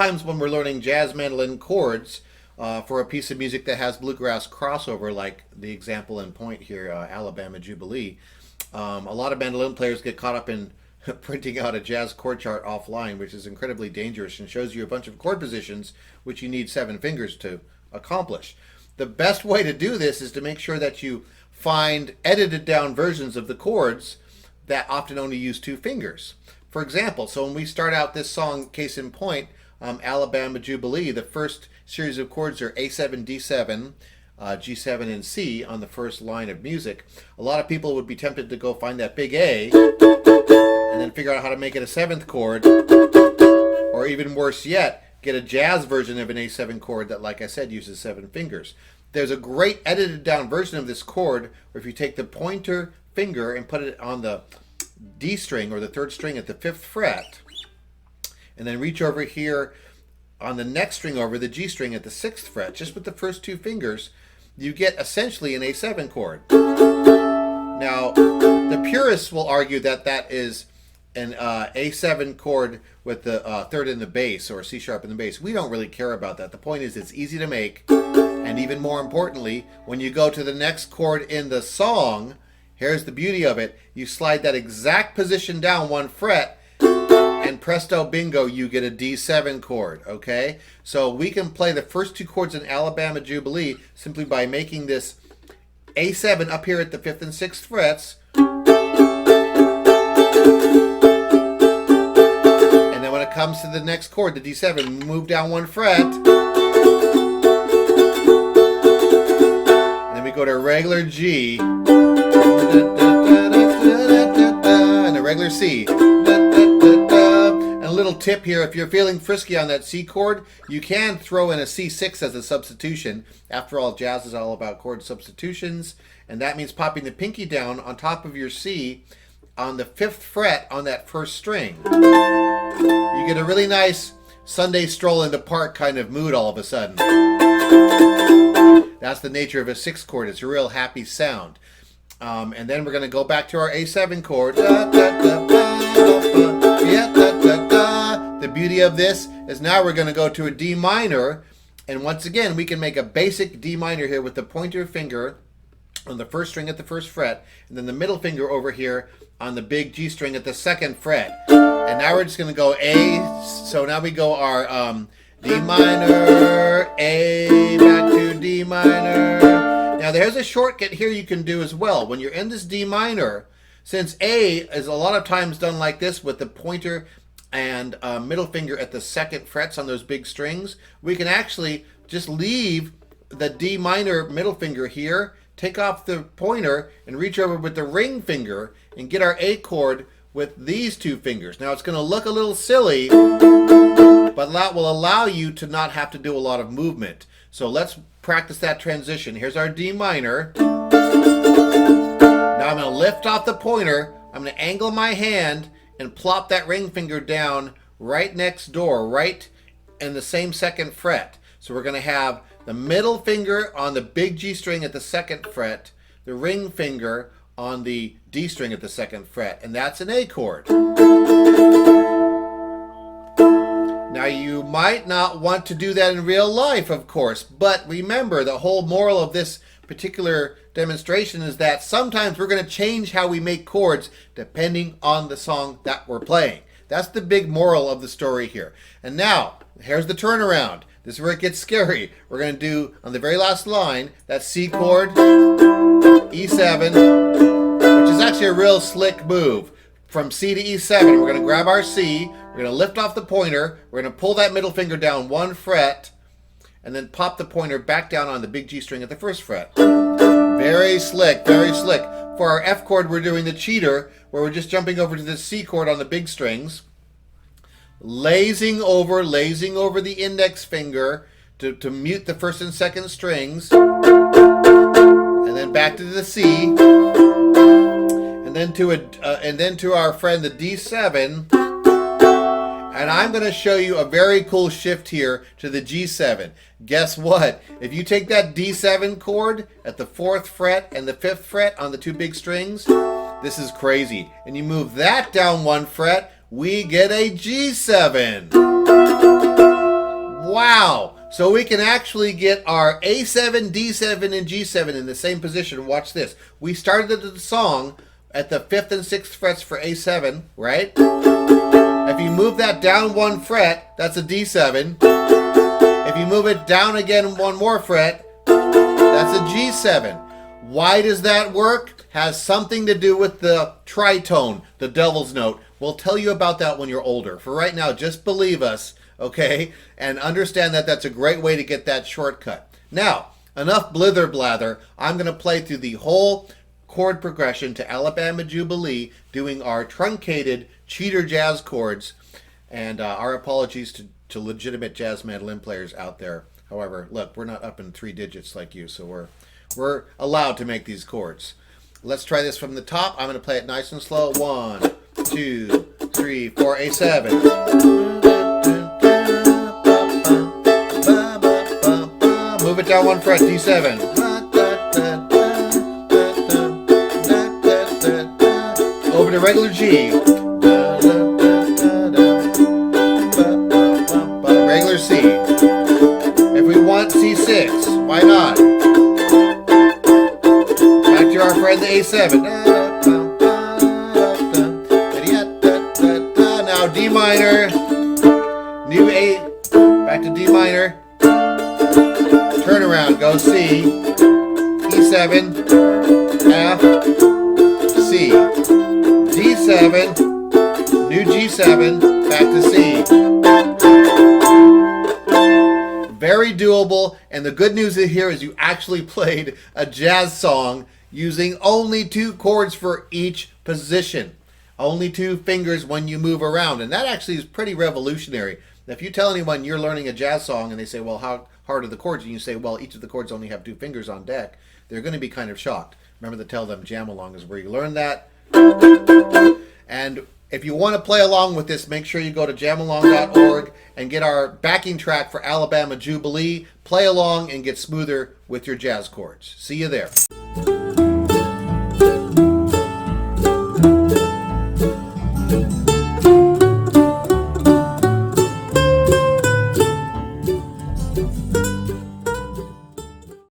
times when we're learning jazz mandolin chords for a piece of music that has bluegrass crossover, like the example in point here, Alabama Jubilee, a lot of mandolin players get caught up in printing out a jazz chord chart offline, which is incredibly dangerous and shows you a bunch of chord positions which you need 7 fingers to accomplish. The best way to do this is to make sure that you find edited down versions of the chords that often only use 2 fingers. For example, so when we start out this song, case in point, Alabama Jubilee, the first series of chords are A7, D7, G7, and C on the first line of music. A lot of people would be tempted to go find that big A and then figure out how to make it a 7th chord, or even worse yet, get a jazz version of an A7 chord that, like I said, uses 7 fingers. There's a great edited down version of this chord where if you take the pointer finger and put it on the D string or the 3rd string at the 5th fret, and then reach over here on the next string over the G string at the 6th fret, just with the first 2 fingers, you get essentially an A7 chord. Now, the purists will argue that that is an A7 chord with the 3rd in the bass, or C sharp in the bass. We don't really care about that. The point is it's easy to make, and even more importantly, when you go to the next chord in the song, here's the beauty of it. You slide that exact position down 1 fret, and presto bingo, you get a D7 chord, okay? So we can play the first 2 chords in Alabama Jubilee simply by making this A7 up here at the 5th and 6th frets. And then when it comes to the next chord, the D7, move down 1 fret. And then we go to a regular G. And a regular C. And a little tip here, if you're feeling frisky on that C chord, you can throw in a C6 as a substitution. After all, jazz is all about chord substitutions, and that means popping the pinky down on top of your C on the 5th fret on that 1st string. You get a really nice Sunday stroll in the park kind of mood all of a sudden. That's the nature of a 6th chord. It's a real happy sound. And then we're going to go back to our A7 chord. The beauty of this is now we're going to go to a D minor, and once again we can make a basic D minor here with the pointer finger on the 1st string at the 1st fret, and then the middle finger over here on the big G string at the 2nd fret. And now we're just going to go A, so now we go our D minor, A, back to D minor. Now there's a shortcut here you can do as well. When you're in this D minor, since A is a lot of times done like this with the pointer and middle finger at the 2nd frets on those big strings, we can actually just leave the D minor middle finger here, take off the pointer, and reach over with the ring finger and get our A chord with these 2 fingers. Now it's going to look a little silly, but that will allow you to not have to do a lot of movement. So let's practice that transition. Here's our D minor. Now I'm going to lift off the pointer, I'm going to angle my hand and plop that ring finger down right next door, right in the same 2nd fret. So we're going to have the middle finger on the big G string at the 2nd fret, the ring finger on the D string at the 2nd fret, and that's an A chord. Now you might not want to do that in real life, of course, but remember the whole moral of this particular demonstration is that sometimes we're going to change how we make chords depending on the song that we're playing. That's the big moral of the story here. And now, here's the turnaround. This is where it gets scary. We're going to do, on the very last line, that C chord, E7, which is actually a real slick move. From C to E7, we're going to grab our C, we're going to lift off the pointer, we're going to pull that middle finger down 1 fret, and then pop the pointer back down on the big G string at the 1st fret. Very slick, very slick. For our F chord, we're doing the cheater, where we're just jumping over to the C chord on the big strings, lazing over the index finger to mute the 1st and 2nd strings, and then back to the C, and then to our friend the D7. And I'm going to show you a very cool shift here to the G7. Guess what? If you take that D7 chord at the 4th fret and the 5th fret on the 2 big strings, this is crazy. And you move that down 1 fret, we get a G7. Wow! So we can actually get our A7, D7, and G7 in the same position. Watch this. We started the song at the 5th and 6th frets for A7, right? If you move that down 1 fret, that's a D7. If you move it down again 1 more fret, that's a G7. Why does that work? Has something to do with the tritone, the devil's note. We'll tell you about that when you're older. For right now, just believe us, okay? And understand that that's a great way to get that shortcut. Now, enough blither blather. I'm going to play through the whole chord progression to Alabama Jubilee, doing our truncated cheater jazz chords. And our apologies to legitimate jazz mandolin players out there. However, look, we're not up in 3 digits like you, so we're allowed to make these chords. Let's try this from the top. I'm going to play it nice and slow. 1, 2, 3, 4, A7. Move it down 1 fret, D7. Over to regular G. Regular C. If we want C6, why not? Back to our friend the A7. Now D minor, new A, back to D minor, turn around, go C, E7, F, C, D7, new G7, back to C. Very doable, and the good news here is you actually played a jazz song using only 2 chords for each position. Only 2 fingers when you move around, and that actually is pretty revolutionary. If you tell anyone you're learning a jazz song and they say, well, how hard are the chords? And you say, well, each of the chords only have 2 fingers on deck, they're going to be kind of shocked. Remember to tell them JamAlong is where you learn that. And if you want to play along with this, make sure you go to jamalong.org and get our backing track for Alabama Jubilee. Play along and get smoother with your jazz chords. See you there.